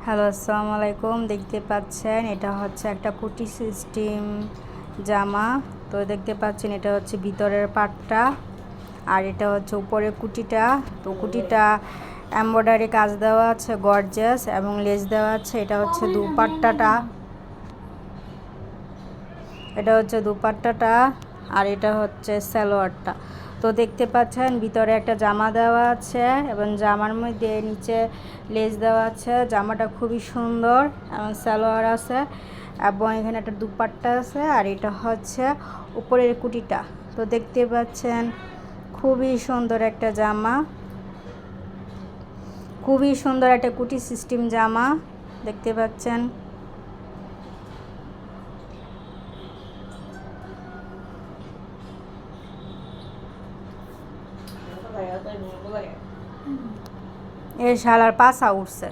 Hello, আসসালামু আলাইকুম। দেখতে পাচ্ছেন এটা হচ্ছে একটা কুটি সিস্টেম জামা। তো দেখতে পাচ্ছেন এটা হচ্ছে ভিতরের পাটটা, আর এটা হচ্ছে উপরের কুটিটা। তো কুটিটা এমব্রয়ডারি কাজ দেওয়া আছে, গর্জিয়াস, এবং লেস দেওয়া আছে। এটা হচ্ছে দুপাট্টাটা, আর এটা হচ্ছে সালোয়ারটা। তো দেখতে পাচ্ছেন ভিতরে একটা জামা দেওয়া আছে এবং জামার মধ্যে নিচে লেস দেওয়া আছে। জামাটা খুবই সুন্দর এবং সালোয়ার আছে, এবং এখানে একটা দুপাট্টা আছে, আর এটা হচ্ছে উপরের কুটিটা। তো দেখতে পাচ্ছেন খুবই সুন্দর একটা জামা, খুবই সুন্দর একটা কুটি সিস্টেম জামা দেখতে পাচ্ছেন। এর শালার পাছা উঠছে।